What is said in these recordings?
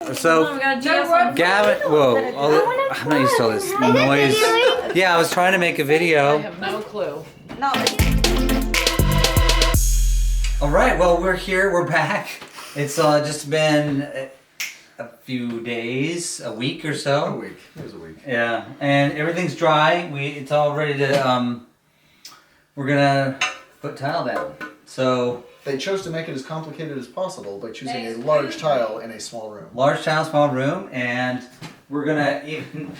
So, Gavin, whoa, I'm not used to all this noise. Yeah, I was trying to make a video. I have no clue. No. All right, well, we're here, we're back. It's just been a few days, a week or so. A week. It was a week. Yeah, and everything's dry. It's all ready to, we're gonna put tile down. So, They chose to make it as complicated as possible by choosing a large tile in a small room. large tile, small room, and we're gonna even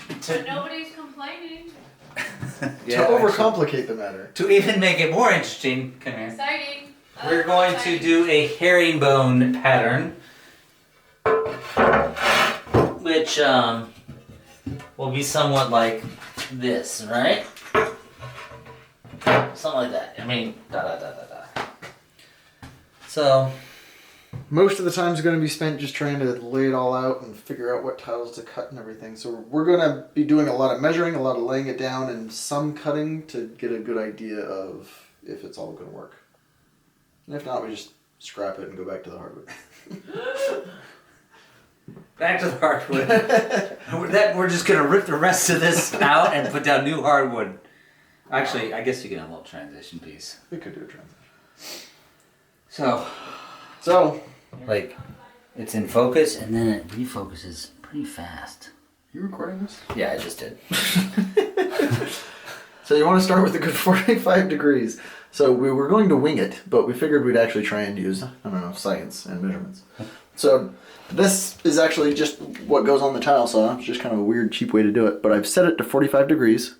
Nobody's complaining. Yeah, to overcomplicate the matter. to even make it more interesting, come here. Exciting. We're going to do a herringbone pattern, which will be somewhat like this, right? Something like that. I mean, da da da da da. So, Most of the time is going to be spent just trying to lay it all out and figure out what tiles to cut and everything. So we're going to be doing a lot of measuring, a lot of laying it down, and some cutting to get a good idea of if it's all going to work. And if not, we just scrap it and go back to the hardwood. back to the hardwood. We're just gonna rip the rest of this out and put down new hardwood. Actually, I guess you can have a little transition piece. We could do a transition. So, like, it's in focus and then it refocuses pretty fast. You recording this? Yeah, I just did. So you want to start with a good 45 degrees. So we were going to wing it, but we figured we'd actually try and use, I don't know, science and measurements. So this is actually just what goes on the tile saw. It's just kind of a weird, cheap way to do it. But I've set it to 45 degrees.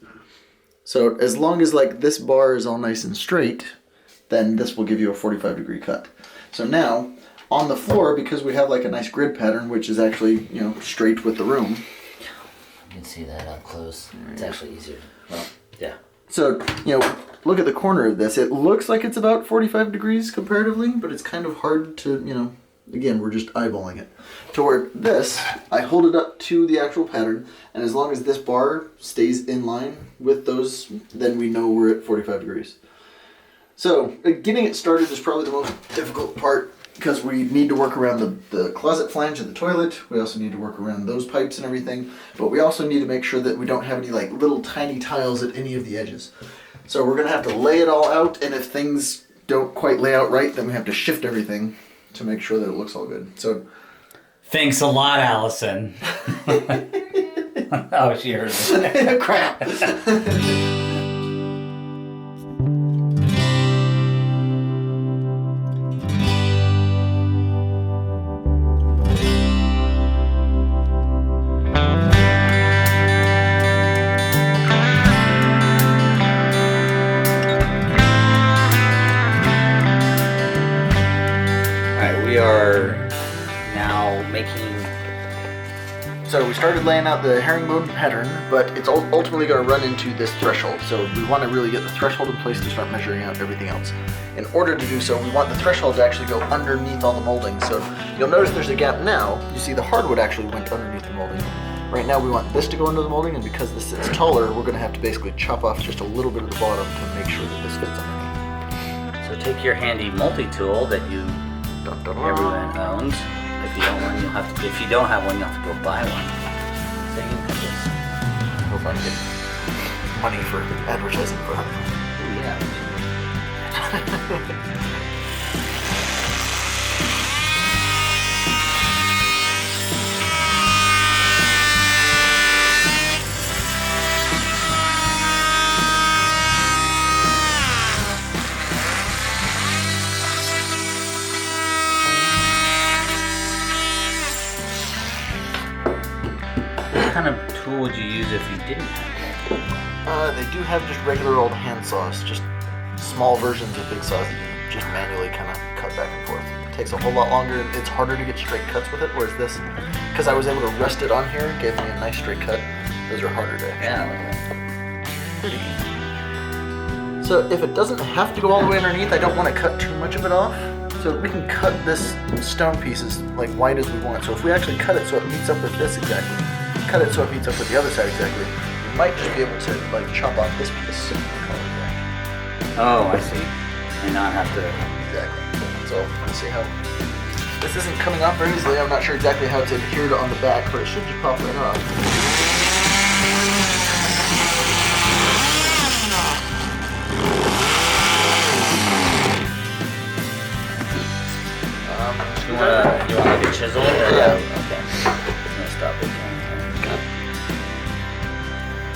So as long as like this bar is all nice and straight, then this will give you a 45 degree cut. So now on the floor, because we have like a nice grid pattern, which is actually, you know, straight with the room. You can see that up close. It's actually easier. Well, yeah. So, you know, look at the corner of this. It looks like it's about 45 degrees comparatively, but it's kind of hard to, you know, again, we're just eyeballing it. To where this, I hold it up to the actual pattern, and as long as this bar stays in line with those, then we know we're at 45 degrees. So, getting it started is probably the most difficult part, because we need to work around the closet flange of the toilet. We also need to work around those pipes and everything. But we also need to make sure that we don't have any like little tiny tiles at any of the edges. So we're going to have to lay it all out, and if things don't quite lay out right, then we have to shift everything to make sure that it looks all good. So Thanks a lot, Allison. Oh, she heard it. crap. We are now making. So we started laying out the herringbone pattern, but it's ultimately going to run into this threshold. So we want to really get the threshold in place to start measuring out everything else. In order to do so, we want the threshold to actually go underneath all the molding. So you'll notice there's a gap now. You see the hardwood actually went underneath the molding. Right now we want this to go under the molding, and because this sits taller, we're going to have to basically chop off just a little bit of the bottom to make sure that this fits underneath. So take your handy multi-tool that everyone owns. If you don't one, you'll have to. If you don't have one, you'll have to go buy one. So you can cut this. I hope I get money for advertising for it. Yeah. What kind of tool would you use if you didn't have one? They do have just regular old hand saws, just small versions of big saws that you just manually kind of cut back and forth. It takes a whole lot longer. It's harder to get straight cuts with it, whereas this, because I was able to rest it on here, gave me a nice straight cut. Those are harder to actually. Yeah. So if it doesn't have to go all the way underneath, I don't want to cut too much of it off. So we can cut this stone pieces like wide as we want. So if we actually cut it so it meets up with this exactly, cut it so it meets up with the other side exactly, we might just be able to like chop off this piece. Oh, I see. And not have to. Exactly. So let's see how This isn't coming off very easily. I'm not sure exactly how it's adhered on the back, but it should just pop right off. You want like a chisel? Or Yeah. Okay. I'm gonna stop it.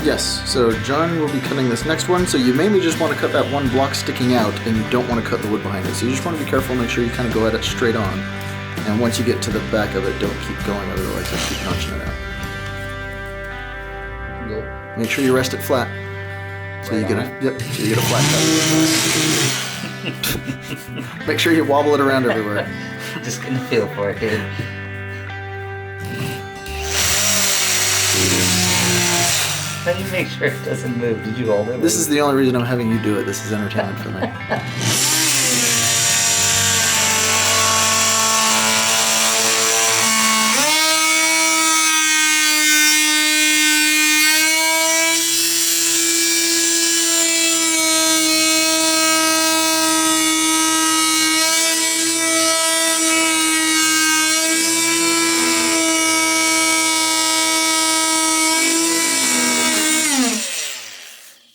Yes, so John will be cutting this next one, so you mainly just want to cut that one block sticking out, and you don't want to cut the wood behind it. So you just want to be careful, make sure you kind of go at it straight on. And once you get to the back of it, don't keep going, otherwise you'll keep notching it out. Go. Make sure you rest it flat. So you Right get on a yep, so you get a flat cut. Make sure you wobble it around everywhere. Just gonna feel for it, dude. How do you make sure it doesn't move? Did you hold it? This is the only reason I'm having you do it. This is entertainment for me.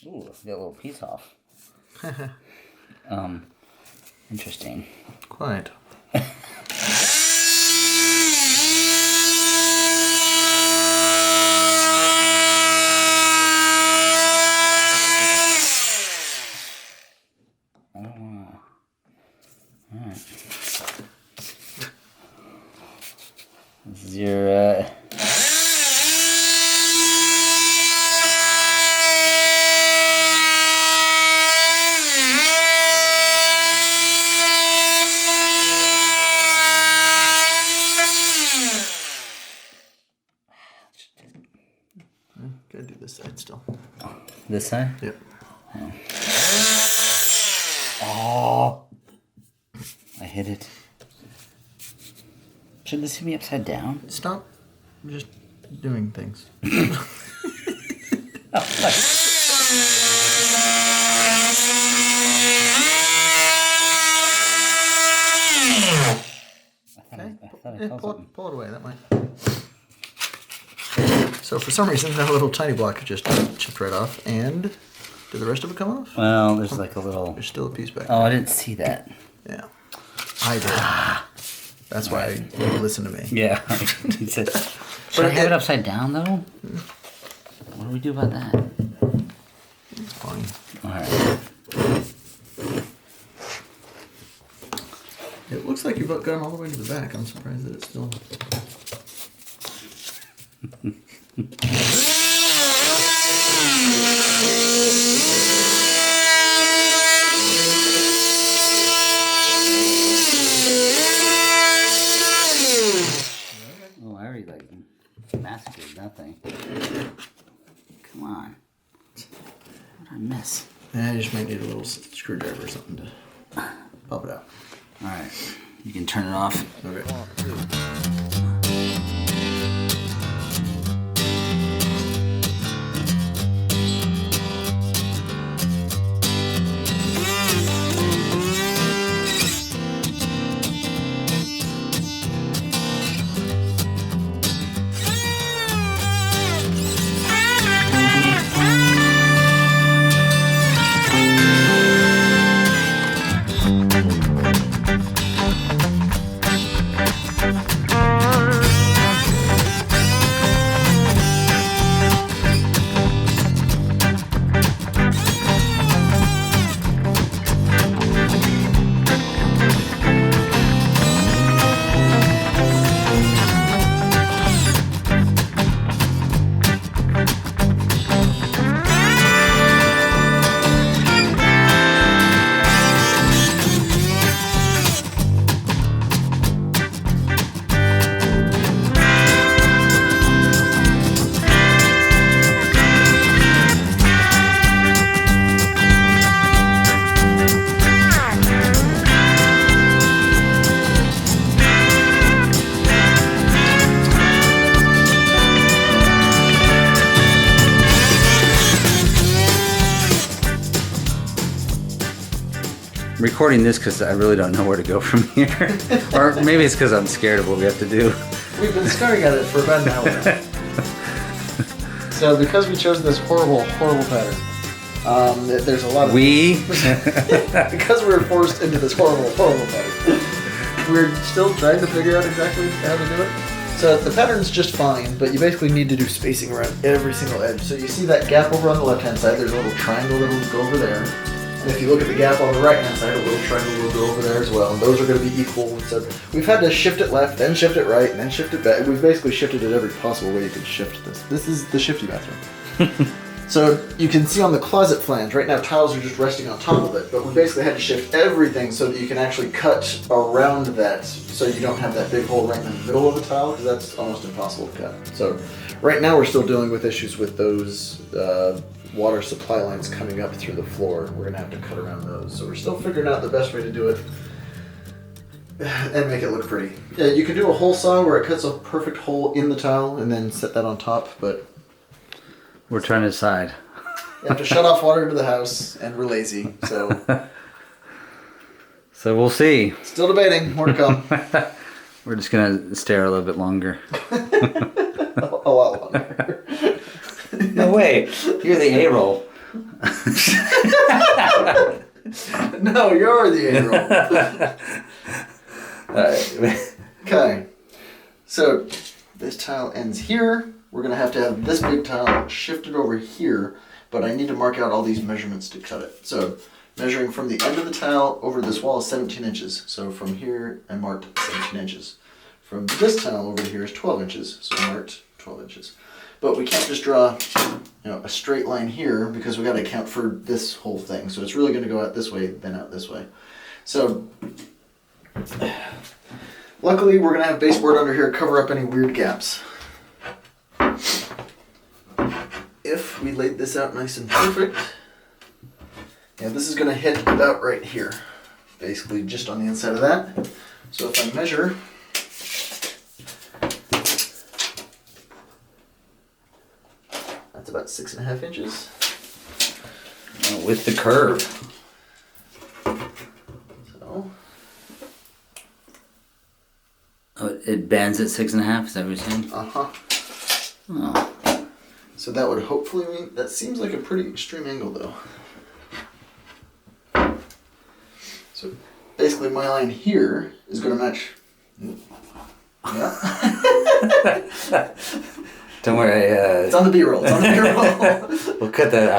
Ooh, get a little piece off. Interesting. Quite. I don't wanna. Alright. This is your, Gotta do this side still. this side? Yep. Oh! I hit it. Should this be upside down? Stop just doing things. I thought I Yeah, felt pull something. it away, that might. So for some reason that little tiny block just chipped right off, and did the rest of it come off? Well, there's like a little. There's still a piece back. Oh, I didn't see that. Yeah. I did. That's why you listen to me. Yeah. He said, should I have it upside down though? What do we do about that? It's fine. Alright. It looks like you've gone all the way to the back. I'm surprised that it's still. Oh, I already like massacred that thing. Come on. What did I miss? Yeah, I just might need a little screwdriver or something to pop it out. Alright. You can turn it off. Okay. recording this because I really don't know where to go from here. Or maybe it's because I'm scared of what we have to do. We've been staring at it for about an hour now. So because we chose this horrible pattern, there's a lot of... because we were forced into this horrible pattern. We're still trying to figure out exactly how to do it. So the pattern's just fine, but you basically need to do spacing around every single edge. So you see that gap over on the left-hand side, there's a little triangle that will go over there. And if you look at the gap on the right-hand side, a little triangle will go over there as well. And those are going to be equal. So we've had to shift it left, then shift it right, and then shift it back. We've basically shifted it every possible way you could shift this. This is the shifty bathroom. So you can see on the closet flange, right now tiles are just resting on top of it, but we basically had to shift everything so that you can actually cut around that so you don't have that big hole right in the middle of the tile, because that's almost impossible to cut. So right now we're still dealing with issues with those water supply lines coming up through the floor. We're gonna have to cut around those. So we're still figuring out the best way to do it and make it look pretty. Yeah, you can do a hole saw where it cuts a perfect hole in the tile and then set that on top, but We're trying to decide. you have to shut off water to the house, and we're lazy, so So we'll see. still debating. More to come. We're just gonna stare a little bit longer. A lot longer. No way. You're the A-roll. No, you're the A-roll. Okay, so this tile ends here. We're gonna have to have this big tile shifted over here, but I need to mark out all these measurements to cut it. So measuring from the end of the tile over this wall is 17 inches. So from here I marked 17 inches. From this tile over here is 12 inches. So I marked 12 inches. But we can't just draw, a straight line here because we got to account for this whole thing. So it's really going to go out this way, then out this way. So luckily we're going to have baseboard under here to cover up any weird gaps. If we laid this out nice and perfect, this is going to hit about right here, basically just on the inside of that. So if I measure, that's about 6.5 inches. With the curve. So Oh, it bends at 6.5. Is that what you're saying? Oh. So that would hopefully mean, that seems like a pretty extreme angle though. So basically my line here is going to match. Yeah. Don't worry. It's on the B-roll. It's on the B-roll. We'll cut that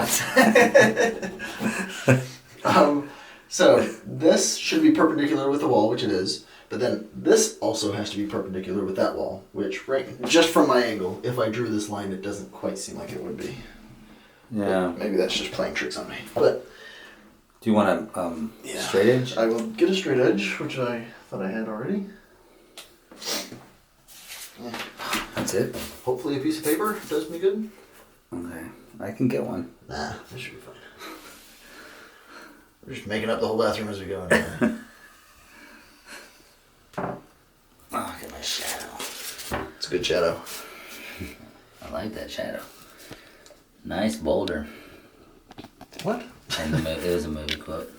out. So this should be perpendicular with the wall, which it is. But then this also has to be perpendicular with that wall, which just from my angle, if I drew this line, it doesn't quite seem like it would be. Yeah. But maybe that's just playing tricks on me. But Do you want a straight edge? I will get a straight edge, which I thought I had already. Yeah. That's it. Hopefully a piece of paper does me good. Okay. I can get one. Nah, this should be fine. We're just making up the whole bathroom as we go. Oh, look at my shadow. It's a good shadow. I like that shadow. Nice boulder. What? And it was a movie quote.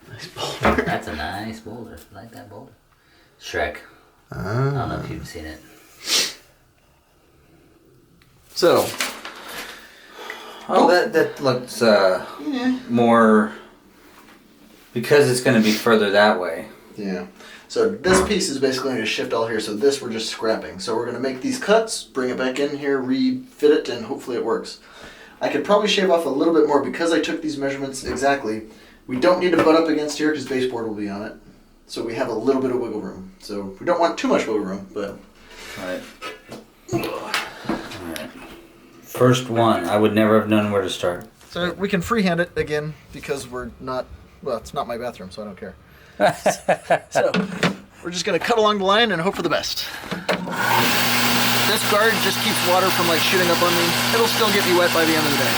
Nice boulder. That's a nice boulder. I like that boulder. Shrek. I don't know if you've seen it. So. Oh, that looks more, because it's going to be further that way. Yeah. So this piece is basically going to shift all here. So this we're just scrapping. So we're going to make these cuts, bring it back in here, refit it, and hopefully it works. I could probably shave off a little bit more because I took these measurements exactly. We don't need to butt up against here because baseboard will be on it. So we have a little bit of wiggle room. So we don't want too much wiggle room, but... Alright. First one. I would never have known where to start. So we can freehand it again because we're not... Well, it's not my bathroom, so I don't care. So we're just going to cut along the line and hope for the best. This guard just keeps water from shooting up on me. It'll still get me wet by the end of the day.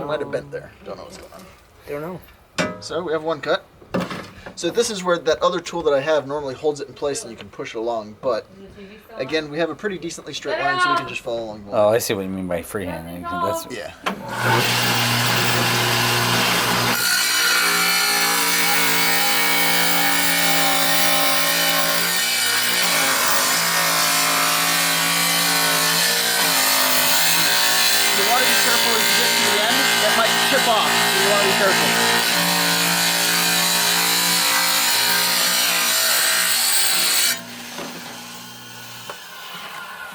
might have bent there. Don't know what's going on. Don't know. So we have one cut. So this is where that other tool that I have normally holds it in place and you can push it along. But again, we have a pretty decently straight line, so we can just follow along the line. Oh, I see what you mean by freehanding. That's Yeah. You want to be careful as you get to the end. It might chip off, so you want to be careful.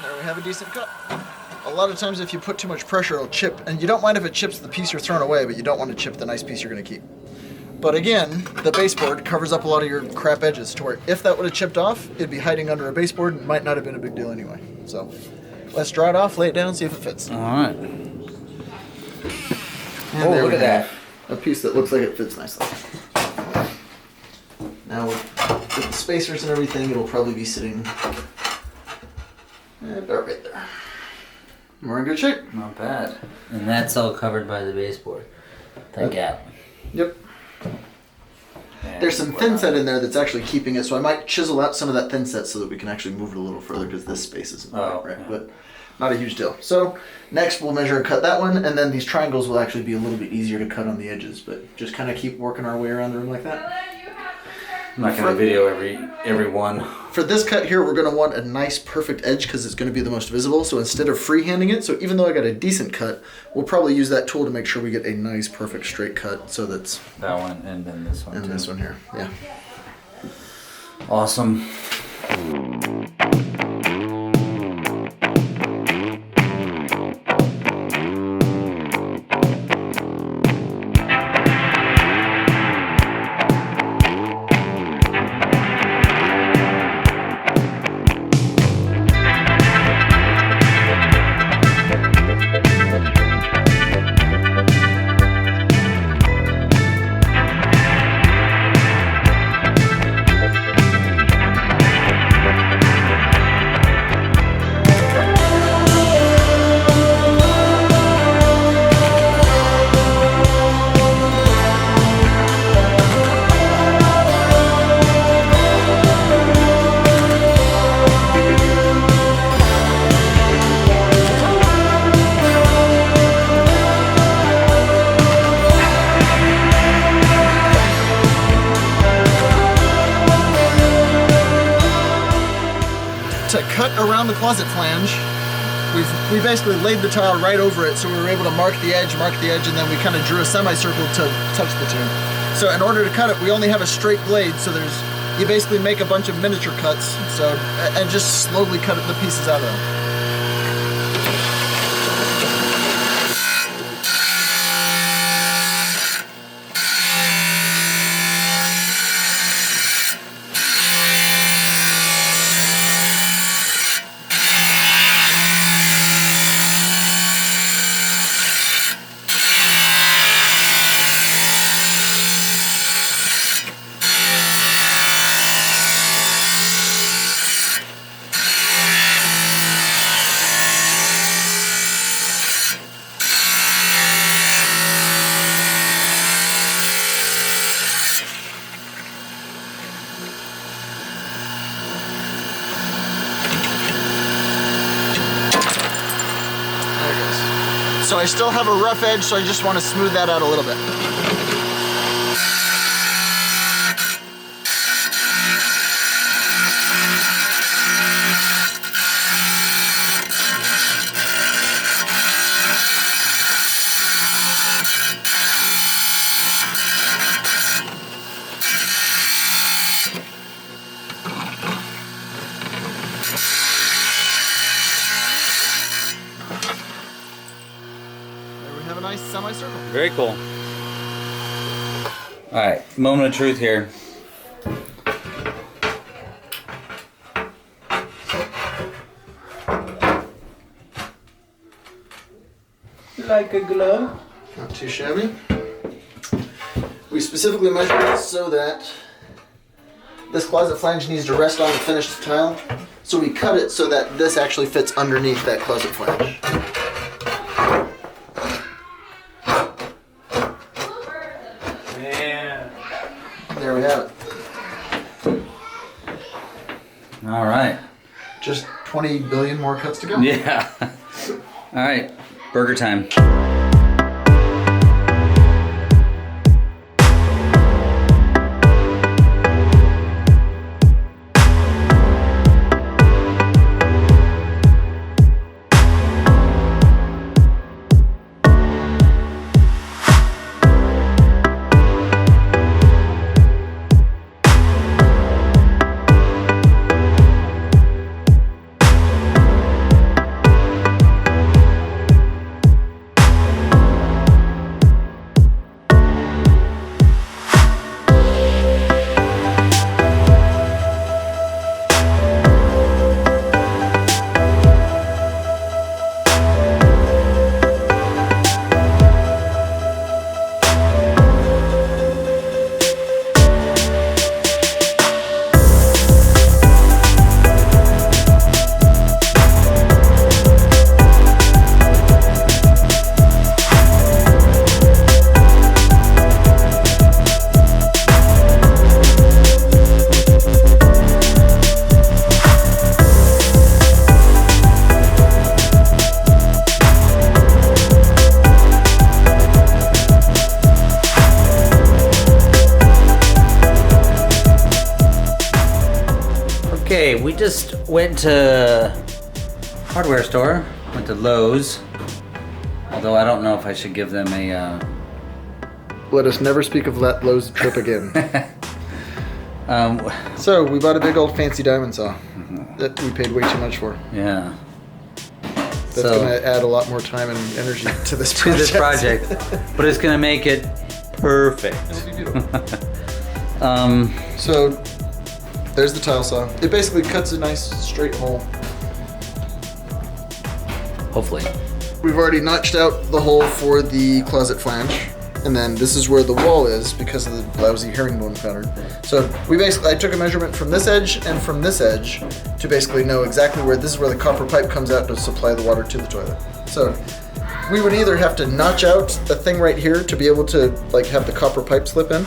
There we have a decent cut. A lot of times if you put too much pressure, it'll chip, and you don't mind if it chips the piece you're throwing away, but you don't want to chip the nice piece you're going to keep. But again, the baseboard covers up a lot of your crap edges to where if that would have chipped off, it'd be hiding under a baseboard and might not have been a big deal anyway. So let's dry it off, lay it down, see if it fits. all right. And Oh, there look we at that. have a piece that looks like it fits nicely. Now with the spacers and everything, it'll probably be sitting about right there. We're in good shape. Not bad. And that's all covered by the baseboard. That gap. Yep. There's some thin set in there that's actually keeping it, so I might chisel out some of that thin set so that we can actually move it a little further because this space isn't right, yeah. but not a huge deal. So next we'll measure and cut that one, and then these triangles will actually be a little bit easier to cut on the edges, but just kind of keep working our way around the room like that. I'm not gonna video every one. For this cut here, we're gonna want a nice perfect edge because it's gonna be the most visible. So instead of freehanding it, so even though I got a decent cut, we'll probably use that tool to make sure we get a nice perfect straight cut. So that's That one and then this one and too. this one here, yeah. Awesome. To cut around the closet flange, we basically laid the tile right over it, so we were able to mark the edge, and then we kind of drew a semicircle to touch the two. So in order to cut it, we only have a straight blade, so you basically make a bunch of miniature cuts, and just slowly cut the pieces out of them. So I still have a rough edge, so I just want to smooth that out a little bit. Have a nice semicircle. Very cool. All right, moment of truth here. Like a glove. Not too shabby. We specifically measured it so that this closet flange needs to rest on the finished tile. So we cut it so that this actually fits underneath that closet flange. Man. There we have it. All right. Just 20 billion more cuts to go. Yeah. All right. Burger time. Okay, we just went to hardware store, went to Lowe's. Although I don't know if I should give them a. Let us never speak of that Lowe's trip again. So we bought a big old fancy diamond saw that we paid way too much for. Yeah. That's going to add a lot more time and energy to this To this project, but it's gonna make it perfect. It'll be beautiful. So there's the tile saw. It basically cuts a nice straight hole. Hopefully. We've already notched out the hole for the closet flange, and then this is where the wall is because of the lousy herringbone pattern. So I took a measurement from this edge and from this edge to basically know exactly where this is where the copper pipe comes out to supply the water to the toilet. So we would either have to notch out the thing right here to be able to like have the copper pipe slip in,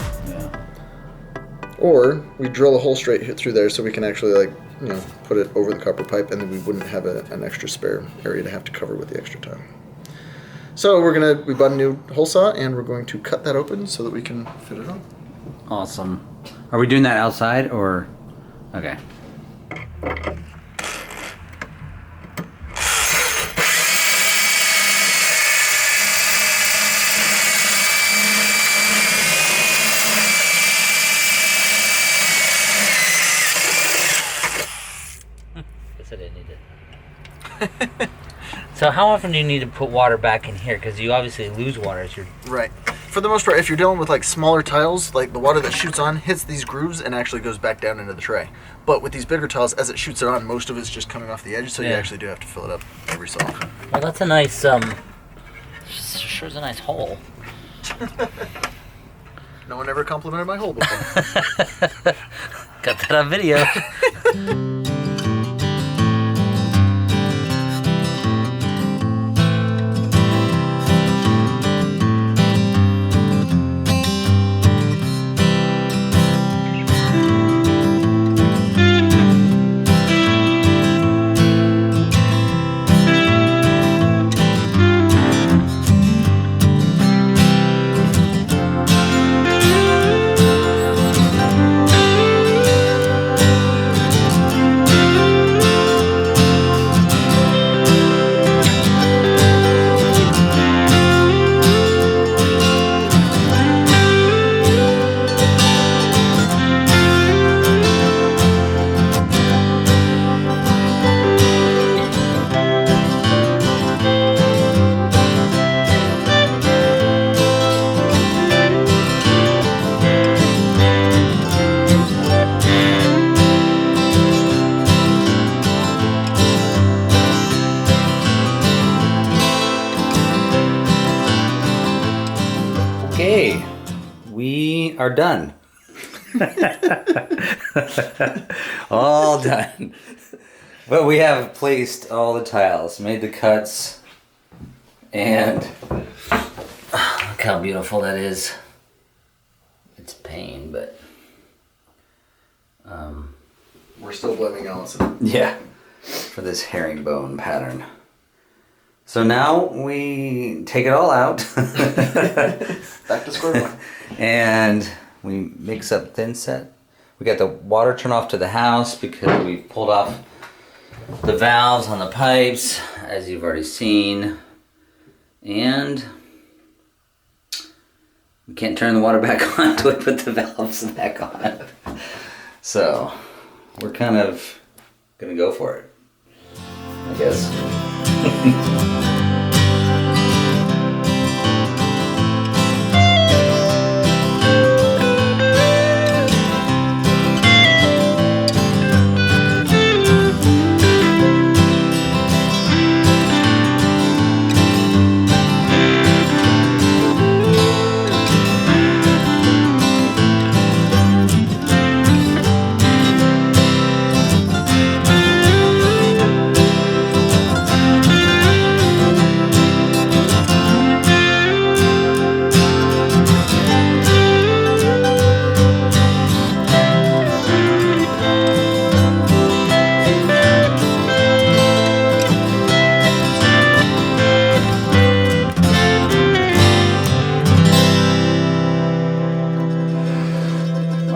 or we drill a hole straight through there so we can actually put it over the copper pipe, and then we wouldn't have an extra spare area to have to cover with the extra tile. So we bought a new hole saw and we're going to cut that open so that we can fit it on. Awesome. Are we doing that outside or? Okay. Guess I didn't need it. So how often do you need to put water back in here? Because you obviously lose water as you're... Right. For the most part, if you're dealing with like smaller tiles, like the water that shoots on hits these grooves and actually goes back down into the tray. But with these bigger tiles, as it shoots it on, most of it's just coming off the edge, so you actually do have to fill it up every so often. Well, that's a nice, sure is a nice hole. No one ever complimented my hole before. Got that on video. Okay, we are done. All done. But we have placed all the tiles, made the cuts, and look how beautiful that is. it's pain, but We're still blaming Allison. yeah, for this herringbone pattern. So now we take it all out. Back to square one. And we mix up thin set. We got the water turned off to the house because we pulled off the valves on the pipes, as you've already seen. And we can't turn the water back on until we put the valves back on. So we're kind of gonna go for it, I guess.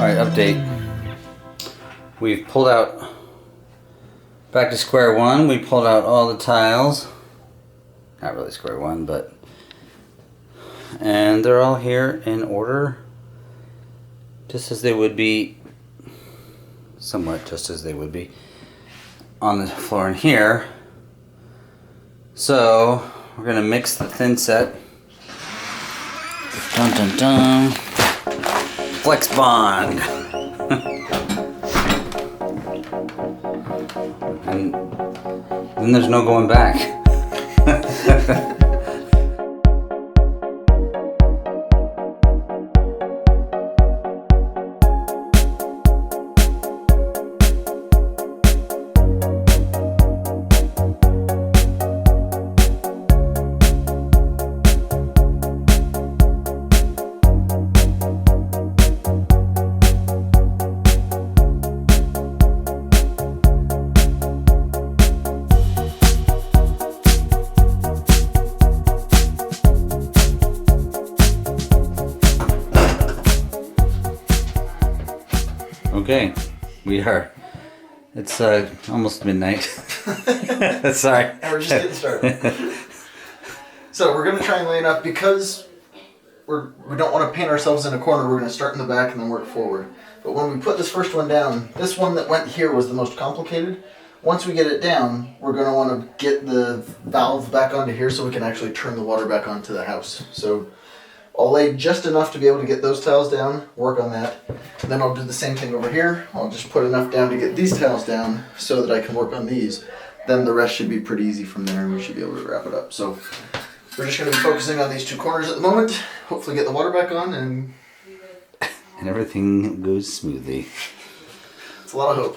Update. We've pulled out, back to square one, we pulled out all the tiles. Not really square one, but, and they're all here in order, just as they would be, somewhat just as they would be on the floor in here. So we're gonna mix the thin set. Dun dun dun. Flex Bond. And then there's no going back. Okay, we are. It's almost midnight. Sorry. And we're just getting started. So we're gonna try and lay it up because we don't want to paint ourselves in a corner. We're gonna start in the back and then work forward. But when we put this first one down, this one that went here was the most complicated. Once we get it down, we're gonna want to get the valve back onto here so we can actually turn the water back onto the house. So I'll lay just enough to be able to get those tiles down, work on that. And then I'll do the same thing over here. I'll just put enough down to get these tiles down so that I can work on these. Then the rest should be pretty easy from there and we should be able to wrap it up. So we're just going to be focusing on these two corners at the moment. Hopefully get the water back on and everything goes smoothly. It's a lot of hope.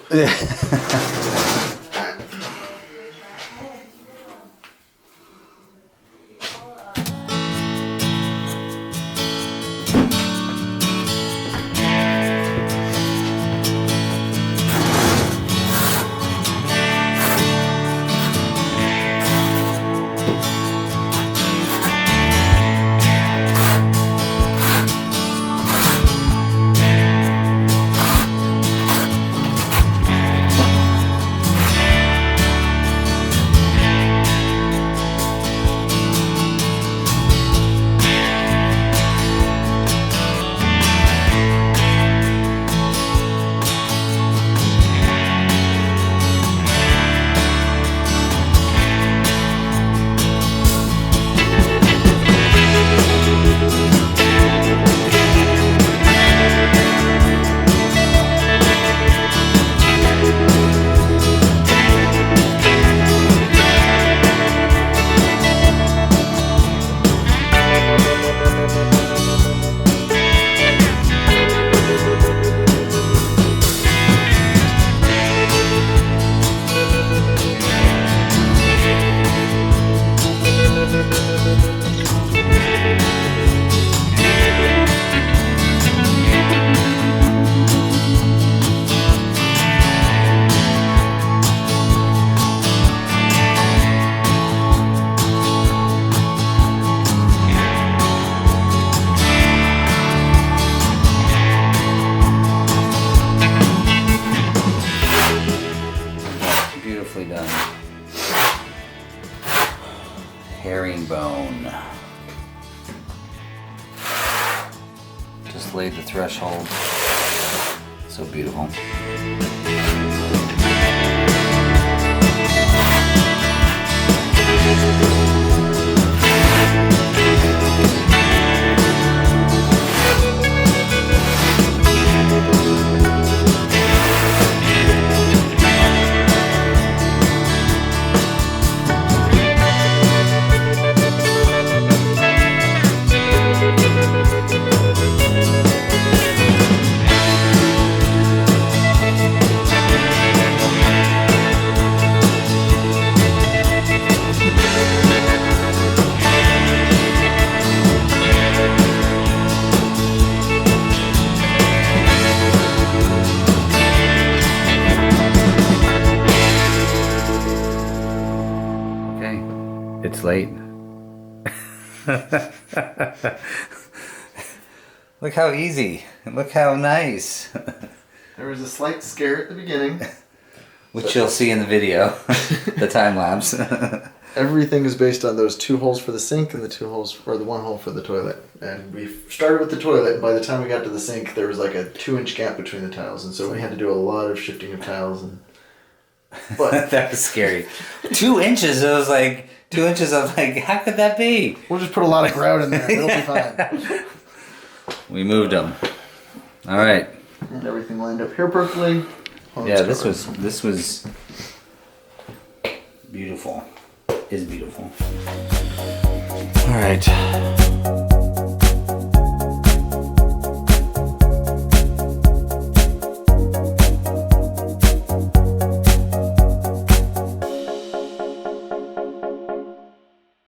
just laid the threshold. So beautiful. It's late. Look how easy. Look how nice. There was a slight scare at the beginning. Which you'll see in the video. The time lapse. Everything is based on those 2 holes for the sink and the 2 holes, or the 1 hole for the toilet. And we started with the toilet, and by the time we got to the sink, there was like a 2-inch gap between the tiles. And so we had to do a lot of shifting of tiles. But that was scary. 2 inches. It was like 2 inches. I was like, how could that be? we'll just put a lot of grout in there. It'll be fine. We moved them. All right. And everything lined up here perfectly. Yeah, this was beautiful. Is beautiful. All right.